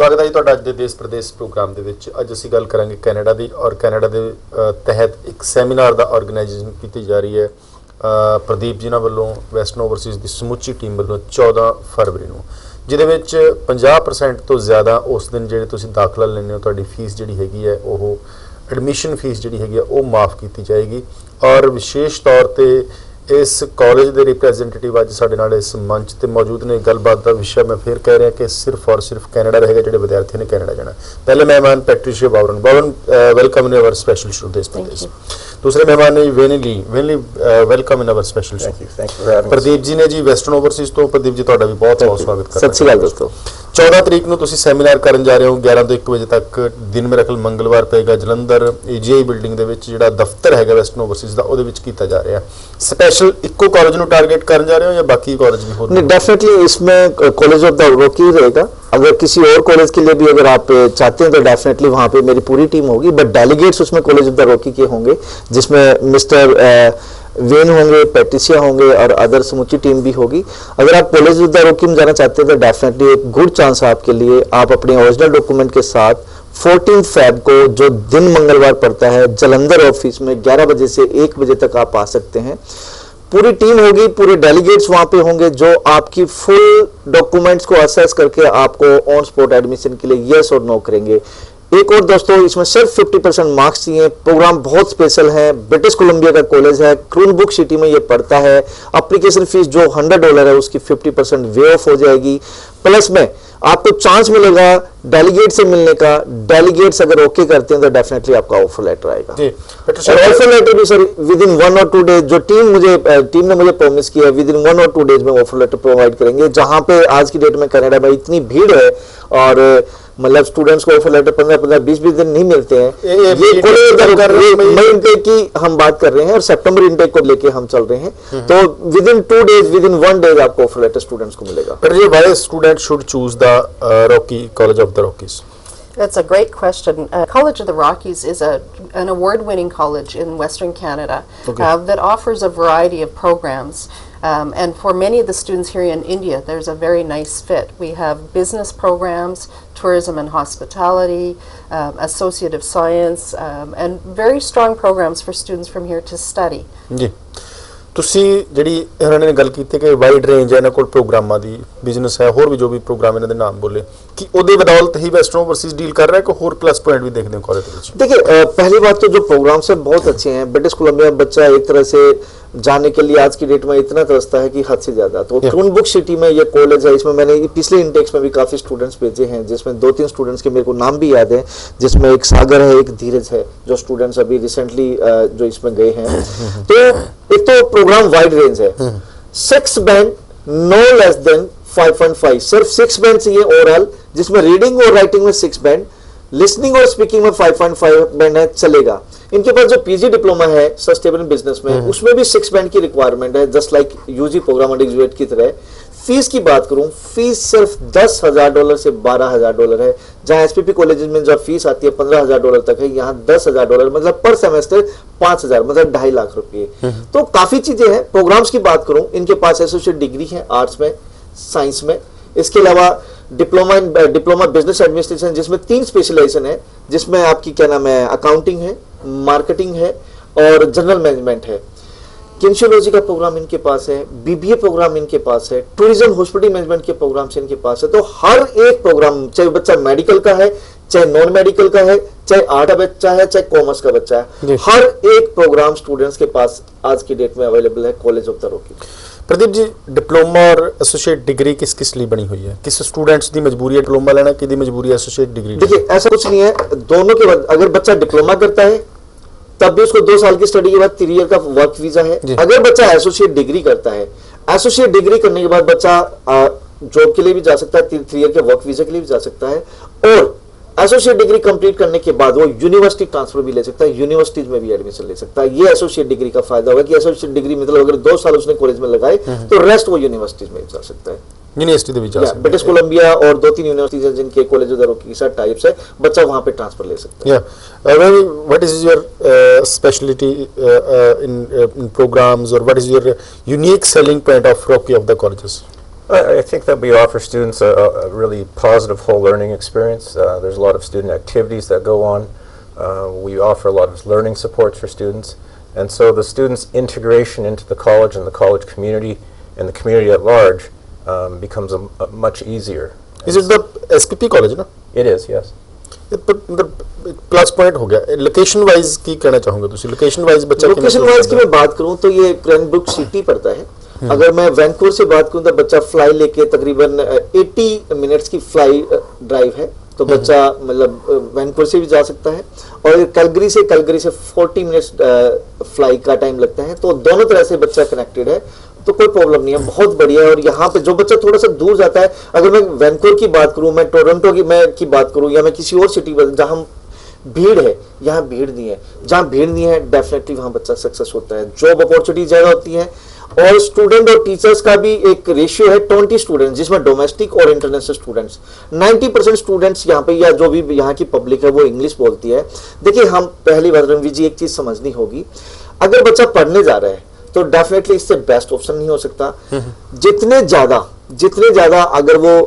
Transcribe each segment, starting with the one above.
स्वागत है जी तुहाडा अज दे देश प्रदेश प्रोग्राम दे विच। अज असीं गल करांगे कैनेडा दी और कैनेडा दे तहत एक सैमीनार दा ऑर्गेनाइजेशन की जा रही है प्रदीप जिन्हां वल्लों वैस्टर्न ओवरसीज़ दी समुची टीम वल्लों 14 फरवरी नूं, जिहदे विच 50% तो ज़्यादा उस दिन जिहड़े तुसीं दाखला लैंदे हो तुहाडी फीस जिहड़ी हैगी है ओह एडमिशन फीस जिहड़ी हैगी है ओह माफ़ की जाएगी। और विशेष तौर पर इस कॉलेज के रिप्रैजेंटेटिव अज साडे नाल इस मंच पर मौजूद ने। गलबात का विषय मैं फिर कह रहा कि सिर्फ और सिर्फ कैनेडा रहेगा, जो विद्यार्थी ने कैनेडा जाना। पहले मेहमान पैट्रिशिया बावरन welcome in our special show देश प्रदेश। दूसरे मेहमान ने वेनली welcome in our special show. Pradeep ji ने जी वैस्टर्न ओवरसीज़ तो। प्रदीप जी तुहाडा भी बहुत बहुत स्वागत करदा। सत श्री अकाल दोस्तों। 14 तरीक ਨੂੰ ਤੁਸੀਂ ਸੈਮੀਨਾਰ ਕਰਨ ਜਾ ਰਹੇ ਹੋ 11 ਤੋਂ 1 ਵਜੇ ਤੱਕ। ਦਿਨ ਮੇਰਾ ਖਿਆਲ ਮੰਗਲਵਾਰ ਪਏਗਾ। ਜਲੰਧਰ AGI ਬਿਲਡਿੰਗ ਦੇ ਵਿੱਚ ਜਿਹੜਾ ਦਫ਼ਤਰ ਹੈਗਾ ਵੈਸਟਰਨ ਓਵਰਸੀਜ਼ ਦਾ ਉਹਦੇ ਵਿੱਚ ਕੀਤਾ ਜਾ ਰਿਹਾ। स्पेशल इको कॉलेज ਨੂੰ टारगेट ਕਰਨ जा रहे हो या बाकी कॉलेज भी हो? नहीं, डेफिनेटली इसमें कॉलेज ऑफ द रॉकी रहेगा। अगर किसी और कॉलेज के लिए भी अगर आप चाहते हैं तो डेफिनेटली वहाँ पे मेरी पूरी टीम होगी, बट डेलीगेट्स उसमें कॉलेज ऑफ द रॉकी के होंगे, जिसमें मिस्टर वेन होंगे, पैट्रिशिया होंगे और अदर समूची टीम भी होगी। अगर आप कॉलेज ऑफ द रॉकी में जाना चाहते हैं तो डेफिनेटली एक गुड चांस है आपके लिए। आप अपने ओरिजिनल डॉक्यूमेंट के साथ 14 फेब को, जो दिन मंगलवार पड़ता है, जलंधर ऑफिस में 11 बजे से 1 बजे तक आप आ सकते हैं। पूरी टीम होगी, पूरे डेलीगेट्स वहां पे होंगे जो आपकी फुल डॉक्यूमेंट्स को असेस करके आपको ऑन स्पॉट एडमिशन के लिए यस और नो करेंगे। एक और दोस्तों, इसमें सिर्फ 50% मार्क्स चाहिए। प्रोग्राम बहुत स्पेशल है। ब्रिटिश कोलंबिया का कॉलेज है, क्रूनबुक सिटी में ये पड़ता है। एप्लीकेशन फीस जो $100 है उसकी 50% वे ऑफ हो जाएगी। प्लस में आपको चांस मिलेगा डेलीगेट से मिलने का। डेलीगेट्स अगर ओके करते हैं तो डेफिनेटली आपका ऑफर लेटर आएगा। ऑफर लेटर भी सर विद इन 1 और 2 डेज, जो टीम ने मुझे प्रॉमिस किया है, विद इन 1 और 2 डेज में ऑफर लेटर प्रोवाइड करेंगे। जहां पे आज की डेट में कनाडा में इतनी भीड़ है और मतलब स्टूडेंट्स को ऑफर लेटर 15-15, 20-20 दिन नहीं मिलते हैं। ये मई इनटेक की हम बात कर रहे हैं और सितंबर इनटेक को लेके हम चल रहे हैं। तो with in 2 days, with in 1 days आपको ऑफर लेटर स्टूडेंट्स को मिलेगा। But why students should choose the Rocky College of the Rockies? That's a great question. College of the Rockies is an award-winning college in Western Canada that offers a variety of programs. And for many of the students here in India, there's a very nice fit. We have business programs, tourism and hospitality, associate of science, and very strong programs for students from here to study. जी ਤੁਸੀਂ ਜਿਹੜੀ ਇਹਨਾਂ ਨੇ ਗੱਲ ਕੀਤੀ ਕਿ wide range ਹੈ ਇਹਨਾਂ ਕੋਲ ਪ੍ਰੋਗਰਾਮਾਂ ਦੀ, ਬਿਜ਼ਨਸ ਹੈ, ਹੋਰ ਵੀ ਜੋ ਵੀ ਪ੍ਰੋਗਰਾਮ ਇਹਨਾਂ ਦੇ ਨਾਮ ਬੋਲੇ, कि ਉਹਦੇ बदौलत ही वेस्टर्न ओवरसीज डील कर रहा है कि और प्लस पॉइंट भी देखने को कॉलेज में? देखिए, पहली बात तो जो प्रोग्राम्स है बहुत अच्छे हैं। ब्रिटिश कोलंबिया बच्चा एक तरह से जाने के लिए आज की डेट में इतना तरसता है कि हद से ज्यादा। तो क्रूनबुक सिटी में ये कॉलेज है। इसमें मैंने पिछले इंटेक्स में भी काफी स्टूडेंट्स भेजे हैं, जिसमें 2-3 स्टूडेंट्स के मेरे को नाम भी याद है, जिसमें एक सागर है, एक धीरज है, जो स्टूडेंट्स अभी रिसेंटली जो इसमें गए हैं। तो एक तो प्रोग्राम वाइड रेंज है। 6 बैंड नो लेस देन 5.5, सिर्फ 6 बैंड चाहिए ओवरऑल, जिसमें रीडिंग और राइटिंग में 6 बैंड, लिसनिंग और स्पीकिंग में 5.5 बैंड है, चलेगा। इनके पास जो पीजी डिप्लोमा है सस्टेनेबल बिजनेस में, उसमें भी 6 बैंड की रिक्वायरमेंट है, just like UG program graduate की तरह। फीस की बात करूं, फीस सिर्फ $10,000 से $12,000 है। जहां एसपीपी कॉलेज में जो फीस आती है $15,000 तक है, यहाँ $10,000, मतलब पर सेमेस्टर 5,000, मतलब 2.5 लाख रुपए। तो काफी चीजें हैं। प्रोग्राम्स की बात करूं, इनके पास एसोसिएट डिग्री है आर्ट्स में, साइंस में। इसके अलावा डिप्लोमा बिजनेस एडमिनिस्ट्रेशन, जिसमें 3 स्पेशलाइजेशन है, जिसमें आपकी क्या नाम है, अकाउंटिंग है, मार्केटिंग है और जनरल मैनेजमेंट है। किंशियोलॉजी का प्रोग्राम इनके पास है, बीबीए प्रोग्राम इनके पास है, टूरिज्म हॉस्पिटलिटी मैनेजमेंट के प्रोग्राम्स इनके पास है। तो हर एक प्रोग्राम, चाहे बच्चा मेडिकल का है, चाहे नॉन मेडिकल का है, चाहे आर्ट का बच्चा है, चाहे कॉमर्स का बच्चा है, हर एक प्रोग्राम स्टूडेंट्स के पास आज की डेट में अवेलेबल है college of the Rockies. Pradeep ji, diploma और एसोसिएट डिग्री किस किस लिए बनी हुई है? किस स्टूडेंट्स की मजबूरी है डिप्लोमा लेना, किसी मजबूरी है एसोसिएट डिग्री? देखिए, ऐसा कुछ नहीं है। दोनों के बाद अगर बच्चा डिप्लोमा करता है तब भी उसको 2 साल की स्टडी के बाद 3 ईयर का वर्क वीजा है। अगर बच्चा एसोसिएट डिग्री करता है, एसोसिएट डिग्री करने के बाद बच्चा जॉब के लिए भी जा सकता है, 3 ईयर के वर्क वीजा के लिए भी जा सकता है, और एसोसिएट डिग्री कंप्लीट करने के बाद वो यूनिवर्सिटी ट्रांसफर भी ले सकता है, यूनिवर्सिटीज में भी एडमिशन ले सकता है। ये एसोसिएट डिग्री का फायदा होगा कि एसोसिएट डिग्री मतलब अगर 2 साल उसने कॉलेज में लगाए तो रेस्ट वो यूनिवर्सिटीज में जा सकता है। यूनिवर्सिटी दे भी जा सकता है। ब्रिटिश कोलंबिया और 2-3 यूनिवर्सिटीज हैं जिनके कॉलेज ऑफ द रॉकी के साथ टाइप्स है, बच्चा वहां पे ट्रांसफर ले सकता है। What is your speciality in programs और what is your unique selling point of Rocky of the colleges? I think that we offer students a really positive whole learning experience. There's a lot of student activities that go on. We offer a lot of learning supports for students. And so the students' integration into the college and the college community and the community at large becomes a much easier. Is it the SPP college ना? It is, yes. Plus point हो गया location wise की कहना चाहूंगा तुसी location wise बच्चा location wise की मैं बात करूं तो ये क्रैनब्रुक सिटी पड़ता है। अगर मैं वैंकूवर से बात करूं तो बच्चा फ्लाई लेके तकरीबन 80 मिनट्स की फ्लाई ड्राइव है, तो बच्चा मतलब वैंकूवर से भी जा सकता है। और कलगरी से 40 मिनट्स फ्लाई का टाइम लगता है, तो दोनों तरह से बच्चा कनेक्टेड है, तो कोई प्रॉब्लम नहीं है, बहुत बढ़िया है। और यहाँ पे जो बच्चा थोड़ा सा दूर जाता है, अगर मैं वैंकूवर की बात करूं, मैं टोरंटो की बात करूं, या मैं किसी और सिटी में जहां भीड़ है, यहाँ भीड़ नहीं है, जहाँ भीड़ नहीं है डेफिनेटली वहां बच्चा सक्सेस होता है। जॉब अपॉर्चुनिटी ज्यादा होती है, और स्टूडेंट और टीचर्स का भी एक रेशियो है 20 स्टूडेंट्स, जिसमें डोमेस्टिक और इंटरनेशनल स्टूडेंट्स। 90% स्टूडेंट्स यहाँ पे, या जो भी यहाँ की पब्लिक है वो इंग्लिश बोलती है। देखिए, हम पहली बार रणवीर जी एक चीज समझनी होगी, अगर बच्चा पढ़ने जा रहा है तो डेफिनेटली इससे बेस्ट ऑप्शन नहीं हो सकता। जितने ज्यादा अगर वो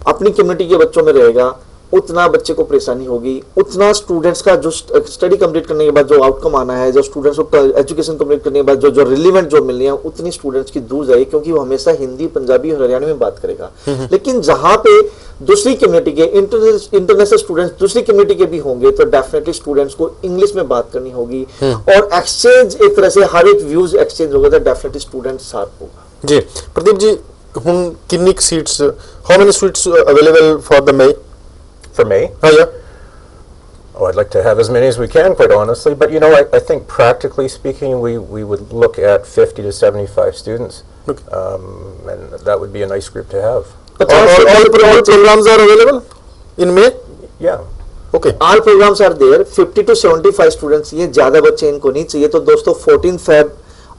अपनी कम्युनिटी के बच्चों में रहेगा, उतना बच्चे को परेशानी होगी, उतना स्टूडेंट्स का जो स्टडी कंप्लीट करने के बाद जो आउटकम आना है, जो स्टूडेंट्स को एजुकेशन कंप्लीट करने के बाद जो रिलेवेंट जॉब मिलनी है, उतनी स्टूडेंट्स की दूर जाएगी, क्योंकि वो हमेशा हिंदी, पंजाबी और हरियाणवी में बात करेगा। लेकिन जहां पे दूसरी कम्युनिटी के इंटरनेशनल स्टूडेंट्स दूसरी कम्युनिटी के भी होंगे, तो डेफिनेटली स्टूडेंट्स को इंग्लिश में बात करनी होगी, और एक्सचेंज एक तरह से हर एक व्यूज एक्सचेंज होगा, तो डेफिनेटली स्टूडेंट शार्प होगा। जी प्रदीप जी, हम कितनी seats, how many seats available for the May? For May? हाँ, yeah. Oh, I'd like to have as many as we can, quite honestly. But you know, I think practically speaking, we would look at 50 to 75 students, Okay. and that would be a nice group to have. All programs are available in May? Yeah. Okay. All programs are there. 50 to 75 students, ये ज्यादा बच्चे इनको नहीं चाहिए। तो दोस्तों 14 Feb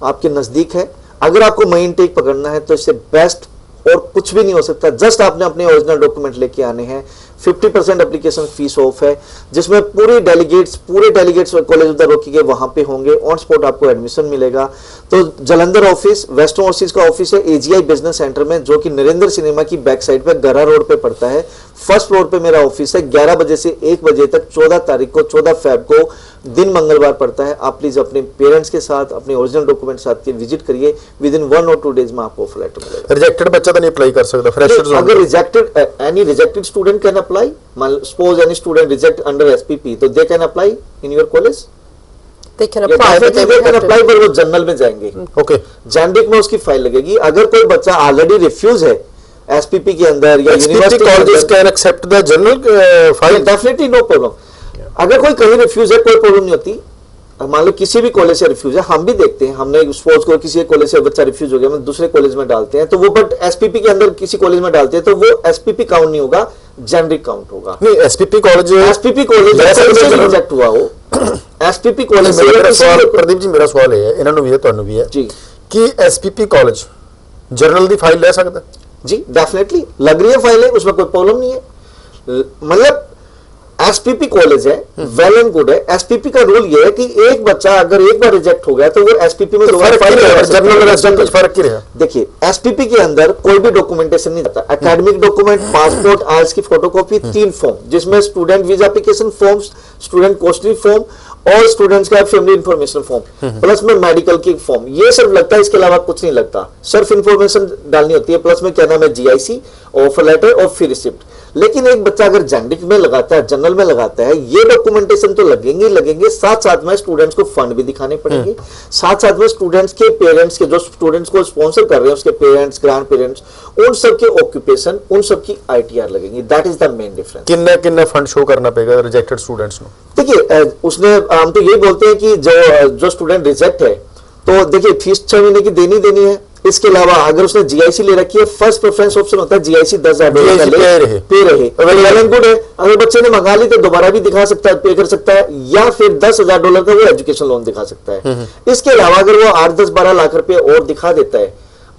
आपके नजदीक है, अगर आपको मई इनटेक पकड़ना है तो इससे बेस्ट और कुछ भी नहीं हो सकता। जस्ट आपने अपने ओरिजिनल डॉक्यूमेंट लेके आने हैं। 50% एप्लीकेशन फीस ऑफ है, जिसमें पूरे delegates college of the Rocky के वहां पे होंगे, ऑन स्पॉट आपको एडमिशन मिलेगा। तो जलंधर ऑफिस, वेस्टर्न ओवरसीज का ऑफिस है एजीआई बिजनेस सेंटर में, जो कि नरेंद्र सिनेमा की बैक साइड पे गरा रोड पे पड़ता है। फर्स्ट फ्लोर पे मेरा ऑफिस है। 11 बजे से 1 बजे तक 14 फेब को दिन मंगलवार पड़ता है। आप प्लीज अपने पेरेंट्स के साथ अपने ओरिजिनल डॉक्यूमेंट साथ के विजिट करिए। विद इन 1 और 2 डेज में आपको ऑफर लेटर मिलेगा। रिजेक्टेड बच्चा तो नहीं अप्लाई कर सकता, फ्रेशर्स अगर any rejected student can apply, suppose any student reject under SPP, तो they can apply in your college. They can apply, but they will have to. पर वो जनरल में जाएंगे। ओके। जैंडिक में उसकी फाइल लगेगी। अगर कोई बच्चा ऑलरेडी रिफ्यूज है एसपीपी के अंदर या university colleges can accept the general file, definitely no problem. अगर कोई कहीं रिफ्यूज है, कोई प्रॉब्लम नहीं होती। मान लो किसी भी कॉलेज से रिफ्यूज है, हम भी देखते हैं, हमने सपोज को किसी कॉलेज से बच्चा रिफ्यूज हो गया, हम दूसरे कॉलेज में डालते हैं, तो वो बट एसपीपी के अंदर किसी कॉलेज में डालते हैं, तो वो एसपीपी काउंट नहीं होगा, जेनरिक काउंट होगा। नहीं एसपीपी कॉलेज रिजेक्ट हुआ हो, एसपीपी कॉलेज से। प्रदीप जी मेरा सवाल है, इन्होंने भी है, ਤੁਹਾਨੂੰ भी है जी, कि एसपीपी कॉलेज जर्नल दी फाइल ले सकता? जी डेफिनेटली लग रही है फाइल है, उसमें कोई प्रॉब्लम नहीं है। मतलब एसपीपी कॉलेज है, वेल एंड गुड है। एसपीपी का रूल ये है कि एक बच्चा अगर एक बार रिजेक्ट हो गया तो वो एसपीपी में दोबारा फाइल जनरल फर्क क्या है? देखिए एसपीपी के अंदर कोई भी डॉक्यूमेंटेशन नहीं रहता। एकेडमिक डॉक्यूमेंट, पासपोर्ट, आईएलटीएस की फोटोकॉपी, 3 फॉर्म, जिसमें student visa application form, student costly form और स्टूडेंट्स का फैमिली इंफॉर्मेशन फॉर्म, प्लस में मेडिकल की फॉर्म, ये सिर्फ लगता है, इसके अलावा कुछ नहीं लगता। सिर्फ इंफॉर्मेशन डालनी होती है, प्लस में क्या नाम है जीआईसी, ऑफर लेटर और फी रिसिप्ट। लेकिन एक बच्चा अगर जेंडिक में लगाता है, जनरल में लगाता है, ये डॉक्यूमेंटेशन तो लगेंगे, साथ साथ में स्टूडेंट्स को फंड भी दिखाने पड़ेंगे, साथ साथ में स्टूडेंट्स के पेरेंट्स के, जो स्टूडेंट्स को स्पॉन्सर कर रहे हैं, उसके पेरेंट्स, ग्रैंड पेरेंट्स, उन सब के ऑक्यूपेशन, उन सब की आईटीआर लगेंगी। That is the main difference. किन्ना फंड शो करना पड़ेगा रिजेक्टेड स्टूडेंट्स को? देखिए उसने, हम तो यही बोलते हैं कि जो स्टूडेंट रिजेक्ट है, तो देखिए फीस 6 महीने की देनी है। इसके अलावा अगर उसने जीआईसी ले रखी है, फर्स्ट प्रेफरेंस ऑप्शन होता है जीआईसी 10,000 पे रहे। वेल गुड है, अगर बच्चे ने मंगा ली तो दोबारा भी दिखा सकता है, पे कर सकता है, या फिर $10,000 का वो एजुकेशन लोन दिखा सकता है। इसके अलावा अगर वो 8, 10, 12 लाख रुपए और दिखा देता है,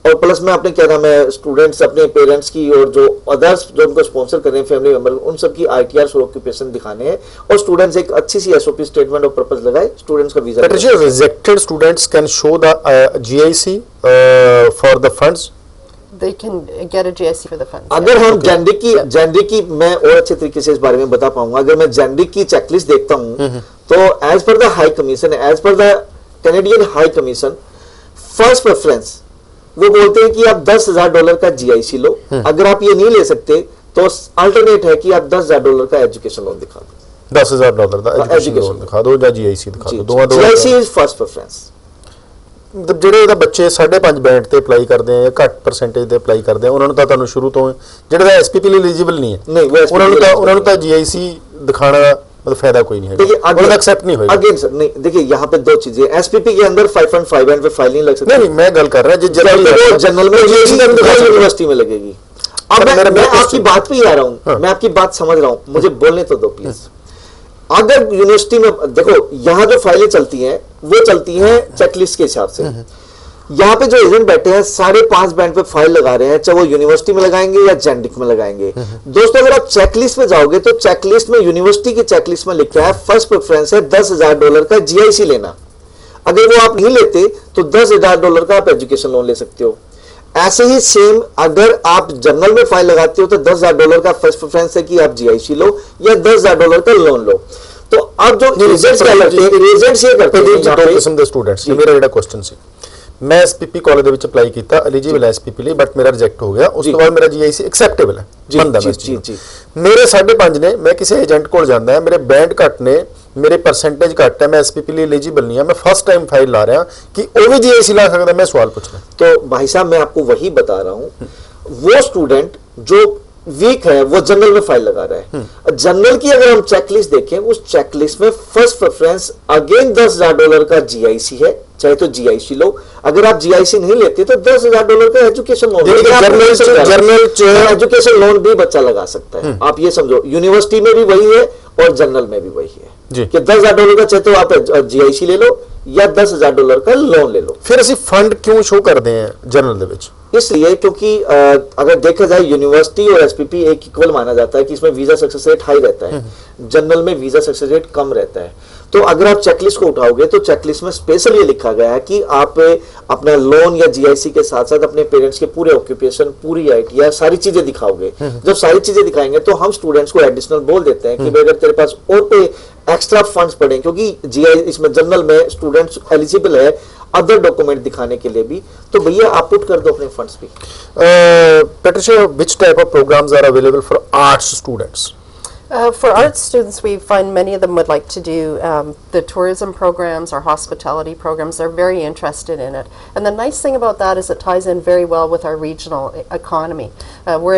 और प्लस में अपने क्या नाम है स्टूडेंट्स, अपने पेरेंट्स की और जो अदर्स जो उनको स्पॉन्सर कर रहे हैं, फैमिली मेंबर, उन सब की आईटीआर और ऑक्यूपेशन दिखाने हैं, और स्टूडेंट्स एक अच्छी सी एसओपी स्टेटमेंट ऑफ पर्पस लगाए, स्टूडेंट्स का visa. Rejected students can show the GIC for the funds? they can get a GIC for the funds. अगर हम जेंडरिक की मैं और अच्छे तरीके से इस बारे में बता पाऊंगा, अगर मैं जेंडरिक की चेकलिस्ट देखता हूं तो as per the high commission, as per the Canadian high commission, first preference वो बोलते हैं कि आप $10,000 का GIC लो। अगर आप ये नहीं ले सकते तो अल्टरनेट है कि आप $10,000 का एजुकेशन लोन दिखा दो, $10,000 का एजुकेशन लोन दिखा दो या GIC दिखा दो। दोवां GIC इज फर्स्ट प्रेफरेंस। ਮਤਲਬ ਜਿਹੜੇ ਉਹਦਾ ਬੱਚੇ 5.5 ਬੈਂਡ ਤੇ ਅਪਲਾਈ ਕਰਦੇ ਆ ਜਾਂ ਘੱਟ ਪਰਸੈਂਟੇਜ ਤੇ ਅਪਲਾਈ ਕਰਦੇ ਆ, ਉਹਨਾਂ ਨੂੰ ਤਾਂ ਤੁਹਾਨੂੰ ਸ਼ੁਰੂ ਤੋਂ ਜਿਹੜੇ ਦਾ SPP ਲਈ ਐਲੀਜੀਬਲ ਨਹੀਂ ਹੈ, ਉਹਨਾਂ ਨੂੰ ਤਾਂ GIC ਦਿਖਾਣਾ मतलब फायदा कोई नहीं है, देखिए अगर एक्सेप्ट नहीं होगा। अगेन सर नहीं, देखिए यहाँ पे दो चीजें, एसपीपी के अंदर 5.5 बैंड पे फाइल नहीं लग सकती। नहीं मैं गल कर रहा हूँ जनरल में यूनिवर्सिटी में लगेगी। अब मैं आपकी बात पे ही आ रहा हूँ, मैं आपकी बात समझ रहा हूँ, मुझे बोलने तो दो प्लीज। अगर यूनिवर्सिटी में देखो यहाँ जो फाइलें चलती हैं वो चलती हैं चेकलिस्ट के हिसाब से। यहाँ पे जो एजेंट बैठे हैं 5.5 बैंड पे फाइल लगा रहे हैं, चाहे वो यूनिवर्सिटी में लगाएंगे या जेंडिक में लगाएंगे। दोस्तों अगर आप चेकलिस्ट में जाओगे तो चेकलिस्ट में, यूनिवर्सिटी की चेकलिस्ट में लिखा है फर्स्ट प्रेफरेंस है $10,000 का GIC लेना। अगर वो आप नहीं लेते तो $10,000 का आप एजुकेशन लोन ले सकते हो। ऐसे ही सेम अगर आप जनरल में फाइल लगाते हो तो $10,000 का फर्स्ट प्रेफरेंस है कि आप GIC लो या $10,000 का लोन लो। तो अब जो एजेंट्स क्या करते हैं, एजेंट्स ये करते हैं, दो किस्म ਦੇ स्टूडेंट्स ਨੇ। ਮੇਰਾ ਜਿਹੜਾ क्वेश्चन ਸੀ, मैं SPP कॉलेज ਦੇ ਵਿੱਚ ਅਪਲਾਈ ਕੀਤਾ, ਐਲੀਜੀਬਲ ਹੈ SPP ਲਈ, ਬਟ ਮੇਰਾ ਰਿਜੈਕਟ ਹੋ ਗਿਆ। ਉਸ ਤੋਂ ਬਾਅਦ ਮੇਰਾ GIC ਐਕਸੈਪਟੇਬਲ ਹੈ, ਮੰਨਦਾ ਮੈਂ ਜੀ। ਮੇਰੇ 5.5 ਨੇ, ਮੈਂ ਕਿਸੇ ਏਜੰਟ ਕੋਲ ਜਾਂਦਾ ਹੈ, ਮੇਰੇ ਬੈਂਡ ਘੱਟ ਨੇ, मेरे परसेंटेज घट है, मैं SPP लिए एलिजिबल नहीं है, मैं फर्स्ट टाइम फाइल ला रहा कि वो भी GIC ला सकता है, मैं सवाल पूछ रहा। तो भाई साहब मैं आपको वही बता रहा हूं, वो स्टूडेंट जो वीक है वो जनरल में फाइल लगा रहा है। जनरल की अगर हम चेकलिस्ट देखें, उस चेकलिस्ट में फर्स्ट प्रेफरेंस अगेन $10,000 का GIC है, चाहे तो GIC लो। अगर आप GIC नहीं लेते तो $10,000 का education loan, journal education loan भी बच्चा लगा सकता है। आप ये समझो, यूनिवर्सिटी में भी वही है और जनरल में भी वही है कि $10,000 का चाहे तो आप GIC ले लो या $10,000 का लोन ले लो। फिर ਅਸੀਂ फंड क्यों शो करते हैं जनरल ਦੇ ਵਿੱਚ? इसलिए क्योंकि अगर देखा जाए यूनिवर्सिटी और SPP एक इक्वल माना जाता है कि इसमें वीजा सक्सेस रेट हाई रहता है, जनरल में वीजा सक्सेस रेट कम रहता है। तो अगर आप चेकलिस्ट को उठाओगे तो चेकलिस्ट में स्पेशल ये लिखा गया है कि आप अपना लोन या GIC के साथ साथ अपने पेरेंट्स के पूरे ऑक्यूपेशन, पूरी IT या सारी चीजें दिखाओगे। जब सारी चीजें दिखाएंगे तो हम स्टूडेंट्स को एडिशनल बोल देते हैं कि भाई अगर तेरे पास और कोई एक्स्ट्रा फंड्स पड़े, क्योंकि GIC इसमें जनरल में स्टूडेंट्स एलिजिबल है अदर डॉक्यूमेंट दिखाने के लिए भी, तो भैया आप पुट कर दो अपने फंड्स भी। Patricia, which type of programs are available for arts students? For arts students, we find many of them would like to do the tourism programs or hospitality programs. They're very interested in it. And the nice thing about that is it ties in very well with our regional economy. We're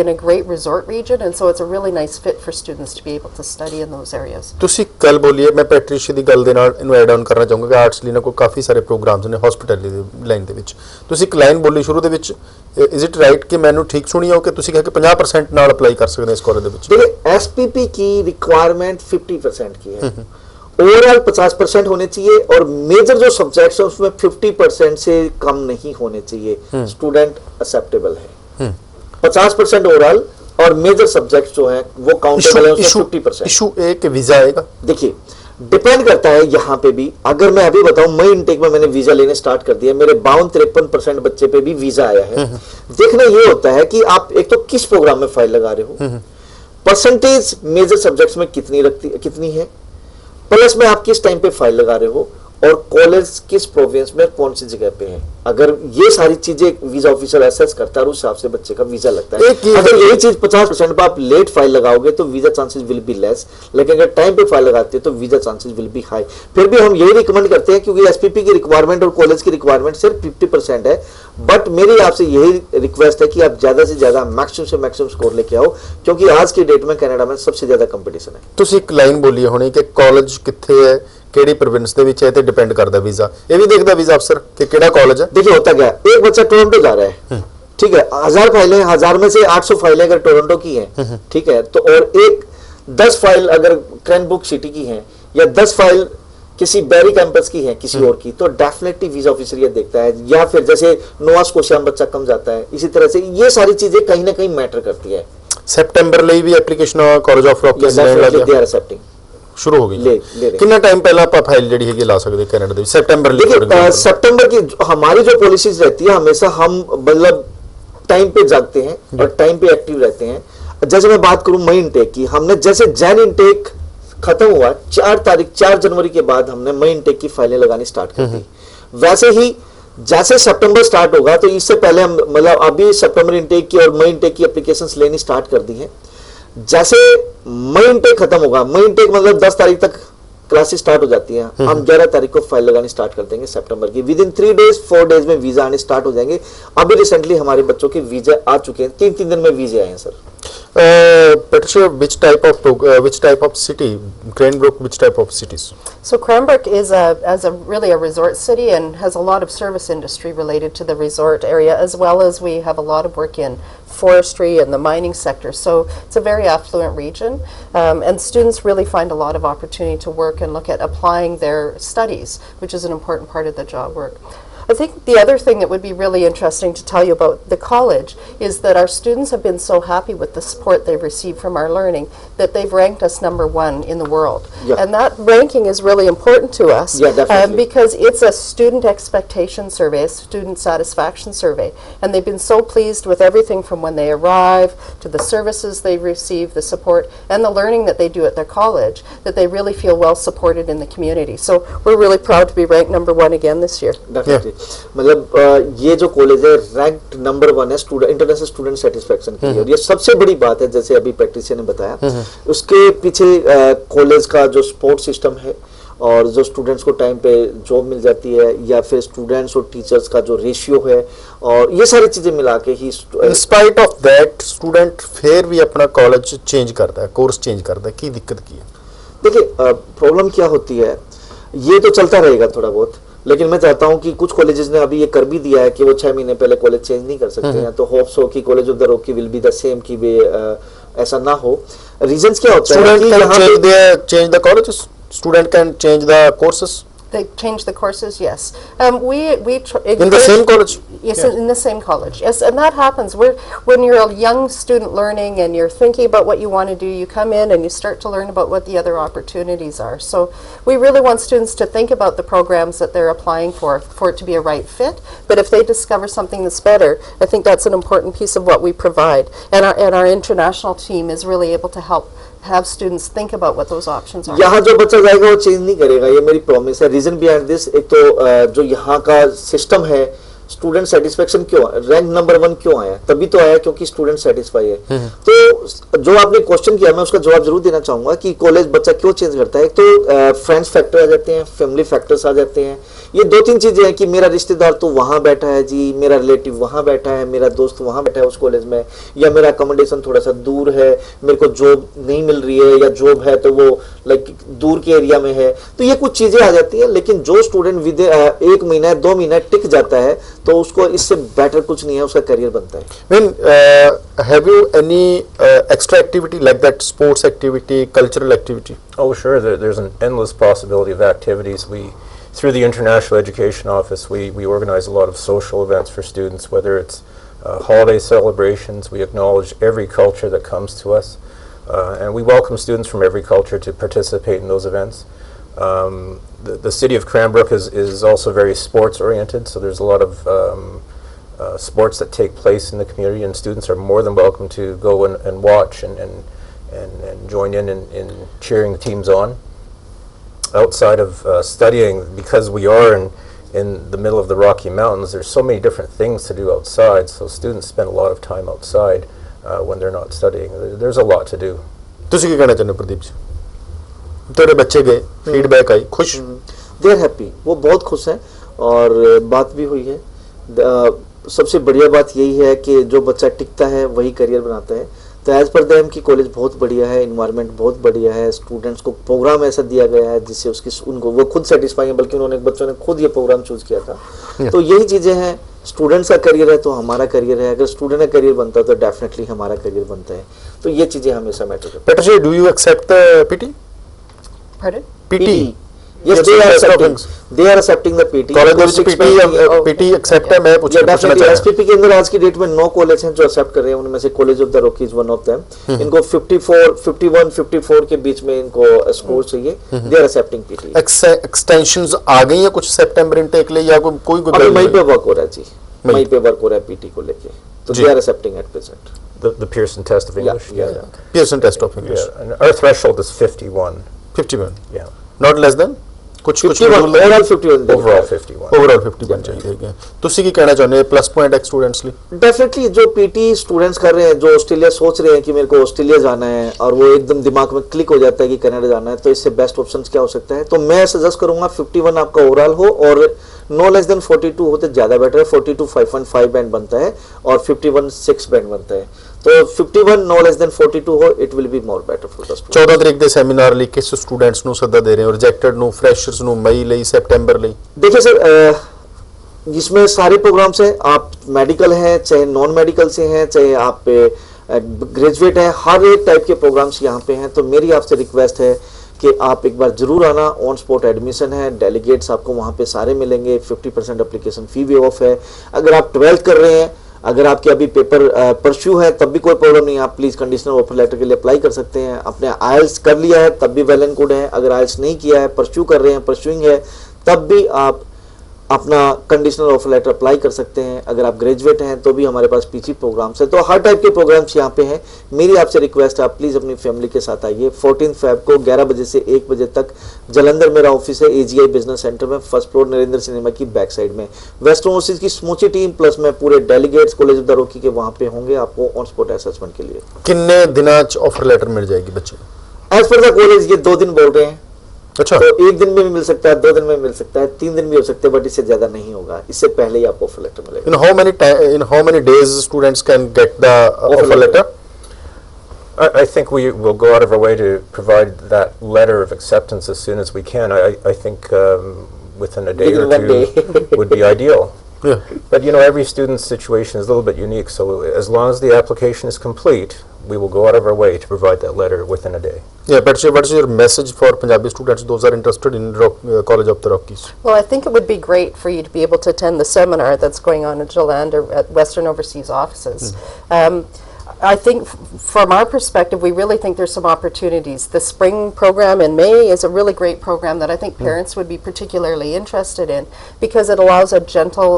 in a great resort region, and so it's a really nice fit for students to be able to study in those areas. ਤੁਸੀਂ ਕੱਲ ਬੋਲੀਏ, ਮੈਂ ਪੈਟਰੀਸ਼ੀ ਦੀ ਗੱਲ ਦੇ ਨਾਲ ਇਹਨੂੰ add on ਕਰਨਾ ਚਾਹੂੰਗਾ ਕਿ ਆਰਟਸ ਲਈ ਨਾ ਕੋਈ ਕਾਫੀ ਸਾਰੇ ਪ੍ਰੋਗਰਾਮਸ ਨੇ ਹਸਪੀਟੈਲਿਟੀ ਦੀ ਲਾਈਨ ਦੇ ਵਿੱਚ। ਤੁਸੀਂ ਇੱਕ ਲਾਈਨ ਬੋਲੀ ਸ਼ੁਰੂ ਦੇ ਵਿੱਚ, ਇਜ਼ ਇਟ ਰਾਈਟ ਕਿ ਮੈਨੂੰ ਠੀਕ ਸੁਣੀ ਹੋ ਕਿ ਤੁਸੀਂ ਕਿਹਾ ਕਿ 50% ਨਾਲ ਅਪਲਾਈ ਕਰ ਸਕਦੇ ਇਸ ਕਾਲਜ ਦੇ ਵਿੱਚ? देखिए SPP की रिक्वायरमेंट 50% की है, ओवरऑल 50% होने चाहिए और मेजर जो सब्जेक्ट्स है उसमें 50% से कम नहीं होने चाहिए। स्टूडेंट एक्सेप्टेबल है 50% ओवरऑल और मेजर सब्जेक्ट्स जो हैं वो काउंटेबल है उसमें 50%। इशू ए कि वीजा आएगा, देखिए डिपेंड करता है यहाँ पे भी। अगर मैं अभी बताऊं, मई इनटेक में मैंने वीजा लेने स्टार्ट कर दिया, मेरे 52-53% बच्चे पे भी वीजा आया है। देखना ये होता है कि आप एक तो किस प्रोग्राम में फाइल लगा रहे हो, परसेंटेज मेजर सब्जेक्ट्स में कितनी है, प्लस में आप किस टाइम पे फाइल लगा रहे हो और कॉलेज किस प्रोविंस में कौन सी जगह पे है। अगर ये सारी चीजें वीजा ऑफिसर एसेस करता है और उस हिसाब से बच्चे का वीजा लगता है। अगर यही चीज 50% पे आप लेट फाइल लगाओगे तो visa chances will be less, लेकिन अगर टाइम पे फाइल लगाते हैं तो visa chances will be high. फिर भी हम यही रिकमेंड करते हैं, क्योंकि SPP की रिक्वायरमेंट और कॉलेज की रिक्वायरमेंट सिर्फ 50% है, बट मेरी आपसे यही रिक्वेस्ट है कि आप ज्यादा से ज्यादा मैक्सिमम से मैक्सिमम स्कोर लेके आओ, क्योंकि आज की डेट में कनाडा में सबसे ज्यादा कंपटीशन है। ਤੁਸੀਂ ਇੱਕ ਲਾਈਨ ਬੋਲੀ ਹੋਣੀ ਕਿ ਕਾਲਜ ਕਿੱਥੇ ਹੈ, ਕਿਹੜੀ प्रोविंस ਦੇ ਵਿੱਚ ਹੈ ਤੇ ਡਿਪੈਂਡ ਕਰਦਾ वीजा, ਇਹ ਵੀ ਦੇਖਦਾ वीजा अफसर कि ਕਿਹੜਾ कॉलेज है। देखिए होता क्या, एक बच्चा टोरंटो जा रहा है, ठीक है, 1000 फाइलें, 1000 में से 800 फाइलें अगर टोरंटो की हैं, ठीक है, तो और एक 10 फाइल अगर क्रैनबुक सिटी की हैं या 10 फाइल किसी बैरी कैंपस की है किसी और की, तो डेफिनेटली वीजा ऑफिसर ये देखता है। या फिर जैसे नोवा स्कोशिया में बच्चा कम जाता है, इसी तरह से ये सारी चीजें कहीं ना कहीं मैटर करती है। सितंबर ਲਈ ਵੀ ਐਪਲੀਕੇਸ਼ਨ ਕਾਲਜ ਆਫ ਰੌਕ ਕੇ ਲੈਣ ਲੱਗ ਗਿਆ, शुरू हो गई। कितना टाइम पहला आप फाइल जड़ी है ला सकते कनाडा दे सितंबर? देखिए सितंबर की हमारी जो पॉलिसीज रहती है, हमेशा हम मतलब टाइम पे जागते हैं और टाइम पे एक्टिव रहते हैं। जैसे मैं बात करूं मई इनटेक की, हमने जैसे जैन इनटेक खत्म हुआ 4 जनवरी के बाद हमने मई इनटेक की फाइलें लगानी स्टार्ट कर दी। वैसे ही जैसे सितंबर स्टार्ट होगा तो इससे पहले हम मतलब अभी सितंबर इनटेक की और मई इनटेक की एप्लीकेशंस लेनी स्टार्ट कर दी हैं। जैसे मई इनटेक खत्म होगा, मई इनटेक मतलब 10 तारीख तक क्लासेस स्टार्ट हो जाती हैं, हम 11 तारीख को फाइल लगानी स्टार्ट कर देंगे सितंबर की। विद इन 3 डेज 4 डेज में वीजा आने स्टार्ट हो जाएंगे। अभी रिसेंटली हमारे बच्चों के वीजा आ चुके हैं, 3 दिन में वीजे आए हैं sir. Patricia, which type of city? Cranbrook, which type of cities? So Cranbrook is really a resort city and has a lot of service industry related to the resort area, as well as we have a lot of work in forestry and the mining sector. So it's a very affluent region, and students really find a lot of opportunity to work and look at applying their studies, which is an important part of the job work. I think the other thing that would be really interesting to tell you about the college is that our students have been so happy with the support they've received from our learning that they've ranked us #1 in the world. Yeah. And that ranking is really important to us, Yeah, definitely. because it's a student expectation survey, a student satisfaction survey. And they've been so pleased with everything from when they arrive to the services they receive, the support, and the learning that they do at their college, that they really feel well supported in the community. So we're really proud to be ranked #1 again this year. Definitely मतलब ये जो college है ranked #1 है student international student satisfaction के लिए, और ये सबसे बड़ी बात है। जैसे अभी पैट्रिशिया ने बताया, उसके पीछे कॉलेज का जो सपोर्ट सिस्टम है और जो स्टूडेंट्स को टाइम पे जॉब मिल जाती है, या फिर स्टूडेंट्स और टीचर्स का जो रेशियो है, और ये सारी चीजें मिला के ही In spite of that, student फिर भी अपना कॉलेज चेंज करता है, कोर्स चेंज करता है, की दिक्कत की है? देखिए प्रॉब्लम क्या होती है, ये तो चलता रहेगा थोड़ा बहुत, लेकिन मैं चाहता हूं कि कुछ कॉलेजेस ने अभी ये कर भी दिया है कि वो 6 महीने पहले कॉलेज चेंज नहीं कर सकते हैं। तो होप्स हो कि college of the Rocky will be the same, कि वे ऐसा ना हो। रीजंस क्या होता है कि यहाँ पे change the colleges, student can change the courses They change the courses, yes. We in the same college. Yes, in the same college. Yes, and that happens. When you're a young student learning and you're thinking about what you want to do, you come in and you start to learn about what the other opportunities are. So we really want students to think about the programs that they're applying for it to be a right fit. But if they discover something that's better, I think that's an important piece of what we provide. And our international team is really able to help have students think about what those options are. यहाँ जो बच्चा जाएगा वो change नहीं करेगा, ये मेरी promise है। रीजन बिहाइंड दिस, एक तो जो यहाँ का सिस्टम है, स्टूडेंट सेटिस्फेक्शन क्यों रैंक #1 क्यों आया? तभी तो आया क्योंकि स्टूडेंट सेटिस्फाई है। तो जो आपने क्वेश्चन किया, मैं उसका जवाब जरूर देना चाहूंगा कि कॉलेज बच्चा क्यों चेंज करता है। तो फ्रेंड्स फैक्टर आ जाते हैं, फैमिली फैक्टर्स आ जाते हैं। ये 2-3 चीजें हैं कि मेरा रिश्तेदार तो वहां बैठा है जी, मेरा रिलेटिव वहां बैठा है, मेरा दोस्त वहां बैठा है उस कॉलेज में, या मेरा अकोमोडेशन थोड़ा सा दूर है, मेरे को जॉब नहीं मिल रही है, या जॉब है तो वो लाइक दूर के एरिया में है। तो ये कुछ चीजें आ जाती है, लेकिन जो स्टूडेंट 1 महीना 2 महीना टिक जाता है तो उसको इससे बेटर कुछ नहीं है, उसका करियर बनता है। When have you any extra activity like that, sports activity, cultural activity? Oh, sure. There's an endless possibility of activities. Through the International Education Office, we organize a lot of social events for students, whether it's holiday celebrations. We acknowledge every culture that comes to us, and we welcome students from every culture to participate in those events. The city of Cranbrook is also very sports oriented, so there's a lot of sports that take place in the community, and students are more than welcome to go and watch and join in cheering the teams on. Outside of studying, because we are in the middle of the Rocky Mountains, there's so many different things to do outside, so students spend a lot of time outside when they're not studying. There's a lot to do. ਤੁਸੀਂ ਕੀ ਕਹਿਣਾ ਚਾਹੁੰਦੇ ਹੋ ਪ੍ਰਦੀਪ ਜੀ? तेरे बच्चे गए, feedback आई, खुश? They are happy, वो बहुत खुश हैं, और बात भी हुई है। सबसे बढ़िया बात यही है कि जो बच्चा टिकता है वही करियर बनाता है। तो एज पर देम की कॉलेज बहुत बढ़िया है, इन्वायरमेंट बहुत बढ़िया है, स्टूडेंट्स को प्रोग्राम ऐसा दिया गया है जिससे उनको वो खुद सेटिस्फाई है, बल्कि उन्होंने बच्चों ने खुद ये प्रोग्राम चूज किया था। तो यही चीजें हैं, स्टूडेंट्स का करियर है तो हमारा करियर है, अगर स्टूडेंट का करियर बनता है तो डेफिनेटली हमारा करियर बनता है। तो ये चीजें हमेशा मैटर करती हैं। Patricia, do you accept the PT? Pardon? PT? Yes, they are accepting. They are accepting the PT. College में PT एक्सेप्ट है? मैं पूछना चाहता हूं। SPP के अंदर आज की डेट में 9 कॉलेज हैं जो एक्सेप्ट कर रहे हैं, उनमें से college of the Rocky is one of them. इनको 51, 54 के बीच में इनको स्कोर चाहिए। They are accepting PT। Extensions आ गई हैं कुछ सितंबर इनटेक ले, या कोई मई पे वर्क हो रहा है जी, मई पे वर्क हो रहा है PT को लेके। तो जी। they are accepting at present. The Pearson test of English. Yeah. Pearson test of English. Yeah, and our threshold is 51. 51 Yeah, not less than ਕੁਝ 51 overall 51 ਦੇ overall 51. ਓਵਰਆਲ 51 ਚਾਹੀਦੇ ਹੈਗੇ। ਤੁਸੀਂ ਕੀ ਕਹਿਣਾ ਚਾਹੁੰਦੇ ਹੋ ਪਲੱਸ ਪੁਆਇੰਟ ਐਕ ਸਟੂडेंट्स ਲਈ? डेफिनेटली जो पीटी स्टूडेंट्स कर रहे हैं, जो ऑस्ट्रेलिया सोच रहे हैं कि मेरे को ऑस्ट्रेलिया जाना है और वो एकदम दिमाग में क्लिक हो जाता है कि कनाडा जाना है, तो इससे बेस्ट ऑप्शन क्या हो सकता है? तो मैं सजेस्ट करूंगा 51 आपका ओवरऑल हो और नो लेस देन 42 हो तो ज्यादा बेटर है। 42 5.5 बैंड बनता है और 51 6 बैंड बनता है, तो 51 नो लेस देन 42 हो, it will be more better for the student. 14 ਤਰੀਕ ਦੇ ਸੈਮੀਨਾਰ ਲਈ ਕਿਸ ਸਟੂਡੈਂਟਸ ਨੂੰ ਸੱਦਾ ਦੇ ਰਹੇ ਹੋ? ਰਿਜੈਕਟਡ ਨੂੰ, ਫਰੈਸ਼ਰਸ ਨੂੰ, ਮਈ ਲਈ, ਸੈਪਟੈਂਬਰ ਲਈ? देखिए सर, जिसमें सारे प्रोग्राम्स हैं, आप मेडिकल हैं चाहे नॉन मेडिकल से हैं, चाहे आप ग्रेजुएट हैं, हर एक टाइप के प्रोग्राम्स यहाँ पे हैं। तो मेरी आपसे रिक्वेस्ट है कि आप एक बार जरूर आना। ऑन स्पॉट एडमिशन है, डेलीगेट्स आपको वहाँ पे सारे मिलेंगे, 50% एप्लीकेशन फी भी ऑफ है। अगर आप 12th कर रहे हैं, अगर आपके अभी पेपर परस्यू है तब भी कोई प्रॉब्लम नहीं है, आप प्लीज कंडीशनल ऑफर लेटर के लिए अप्लाई कर सकते हैं। आपने आइल्स कर लिया है तब भी वेल एंड गुड है, अगर आइल्स नहीं किया है, परस्यू कर रहे हैं, परस्यूइंग है, तब भी आप अपना कंडीशनल ऑफर लेटर अप्लाई कर सकते हैं। अगर आप ग्रेजुएट हैं तो भी हमारे पास पीजी प्रोग्राम्स है, तो हर टाइप के प्रोग्राम्स यहाँ पे हैं। मेरी आपसे रिक्वेस्ट है, आप प्लीज अपनी फैमिली के साथ आइए। 14 फेब को 11 बजे से 1 बजे तक जलंधर मेरा ऑफिस है, AGI बिजनेस सेंटर में, फर्स्ट फ्लोर नरेंद्र सिनेमा की बैक साइड में। वेस्ट ओवरसीज की समूची टीम प्लस में पूरे delegates college of the Rocky के वहां पे होंगे आपको ऑन स्पॉट असेसमेंट के लिए। ਕਿੰਨੇ ਦਿਨਾਂ ਚ ਆਫਰ ਲੈਟਰ ਮਿਲ ਜਾਏਗੀ ਬੱਚੇ ਨੂੰ? एज पर द कॉलेज ये 2 दिन बोल रहे हैं, अच्छा, तो 1 दिन में भी मिल सकता है, 2 दिन में मिल सकता है, 3 दिन भी हो सकते हैं, बट इससे ज्यादा नहीं होगा। इससे पहले ही आपको ऑफर लेटर मिलेगा। in how many days students can get the offer letter? I think we will go out of our way to provide that letter of acceptance as soon as we can. I think within a day or Within 1 two day. would be ideal. Yeah. But you know, every student's situation is a little bit unique, so as long as the application is complete, we will go out of our way to provide that letter within a day. Yeah, but what's your message for Punjabi students, those are interested in College of the Rockies? Well, I think it would be great for you to be able to attend the seminar that's going on at Jalander at Western Overseas offices. I think from our perspective, we really think there's some opportunities. The spring program in May is a really great program that I think parents would be particularly interested in, because it allows a gentle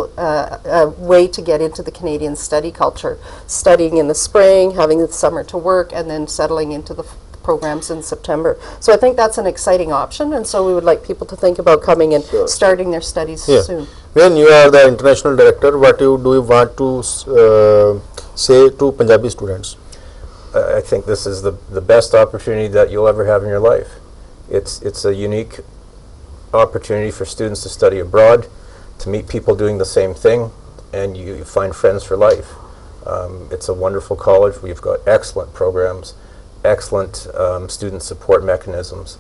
way to get into the Canadian study culture, studying in the spring, having the summer to work, and then settling into the programs in September. So I think that's an exciting option, and so we would like people to think about coming and starting their studies Yeah. soon. When you are the international director, what do you want to say to Punjabi students? I think this is the best opportunity that you'll ever have in your life. It's a unique opportunity for students to study abroad, to meet people doing the same thing, and you find friends for life. It's a wonderful college. We've got excellent programs, excellent student support mechanisms,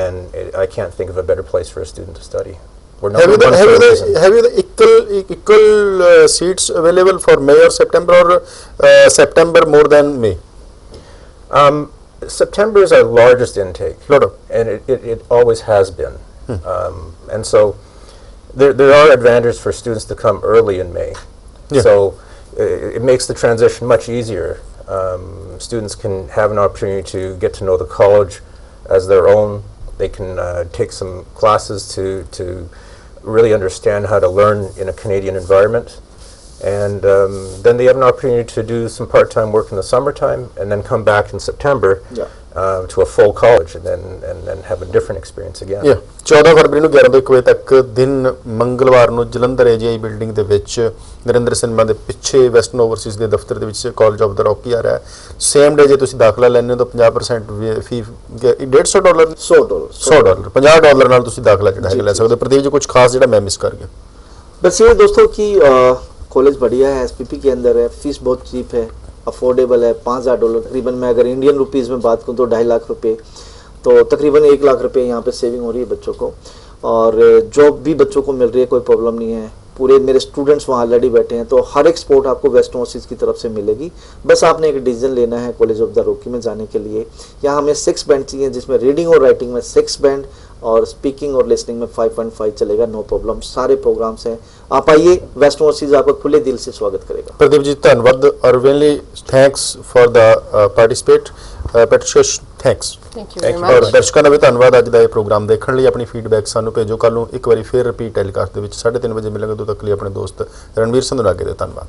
and I can't think of a better place for a student to study. We're Have number you the, one have for you a the, reason. have you the equal seats available for May or September, or September more than May? September is our largest intake, Lot of. and it always has been. And so there are advantages for students to come early in May. Yeah. So it makes the transition much easier. Students can have an opportunity to get to know the college as their own. They can take some classes to really understand how to learn in a Canadian environment. And then they have an opportunity to do some part-time work in the summertime, and then come back in September to a full college, and then have a different experience again. Yeah. 14 ਫਰਵਰੀ ਨੂੰ 11 ਤੋਂ 1 ਵਜੇ ਤੱਕ ਦਿਨ ਮੰਗਲਵਾਰ ਨੂੰ Jalandhar AGI building ਦੇ ਵਿੱਚ Narendra cinema ਦੇ ਪਿੱਛੇ ਵੈਸਟਰਨ ਓਵਰਸੀਜ਼ ਦੇ ਦਫ਼ਤਰ ਦੇ ਵਿੱਚ ਕਾਲਜ ਆਫ ਦ ਰੌਕੀ ਆ ਰਿਹਾ ਹੈ। ਸੇਮ ਡੇ ਜੇ ਤੁਸੀਂ ਦਾਖਲਾ ਲੈਣੇ ਹੋ ਤਾਂ 50% ਫੀ $150 $100 $50 ਨਾਲ ਤੁਸੀਂ ਦਾਖਲਾ ਜਿਹੜਾ ਹੈ ਲੈ ਸਕਦੇ ਹੋ। ਪ੍ਰਦੀਪ ਜੀ ਕੁਝ ਖਾਸ ਜਿਹੜਾ ਮੈਂ ਮਿਸ ਕਰ ਗਿਆ? बस ये दोस्तों कि कॉलेज बढ़िया है, SPP के अंदर है, फीस बहुत चीप है, अफोर्डेबल है। $5,000 तकरीबन, मैं अगर इंडियन रुपीज़ में बात करूँ तो 2.5 लाख रुपए, तो तकरीबन 1 लाख रुपए यहाँ पे सेविंग हो रही है बच्चों को, और जॉब भी बच्चों को मिल रही है, कोई प्रॉब्लम नहीं है। पूरे मेरे स्टूडेंट्स वहाँ ऑलरेडी बैठे हैं, तो हर एक सपोर्ट आपको वेस्ट ओवरसीज की तरफ से मिलेगी। बस आपने एक डिसीजन लेना है कॉलेज ऑफ द रॉकी में जाने के लिए। यहाँ हमें 6 बैंड चाहिए, जिसमें रीडिंग और राइटिंग में 6 बैंड और स्पीकिंग और लिसनिंग में 5.5 चलेगा, नो प्रॉब्लम। सारे प्रोग्राम्स हैं, आप आइए, वेस्ट ओवरसीज आपको खुले दिल से स्वागत करेगा। ਪ੍ਰਦੀਪ ਜੀ ਧੰਨਵਾਦ, ਅਰਵਿੰਦਲੀ thanks for the participate Patricia thanks. Thank you very Thank you. much. ਔਰ ਦਰਸ਼ਕਾਂ ਦਾ ਵੀ ਧੰਨਵਾਦ ਅੱਜ ਦਾ ਇਹ ਪ੍ਰੋਗਰਾਮ ਦੇਖਣ ਲਈ। ਆਪਣੀ ਫੀਡਬੈਕ ਸਾਨੂੰ ਭੇਜੋ। ਕੱਲ ਨੂੰ ਇੱਕ ਵਾਰੀ ਫੇਰ ਰਿਪੀਟ ਟੈਲੀਕਾਸਟ ਦੇ ਵਿੱਚ 3:30 ਵਜੇ ਮਿਲਾਂਗੇ। ਉਦੋਂ ਤੱਕ ਲਈ ਆਪਣੇ ਦੋਸਤ ਰਣਵੀਰ ਸੰਧੂ ਨਾਗੇ ਦੇ ਧੰਨਵਾਦ।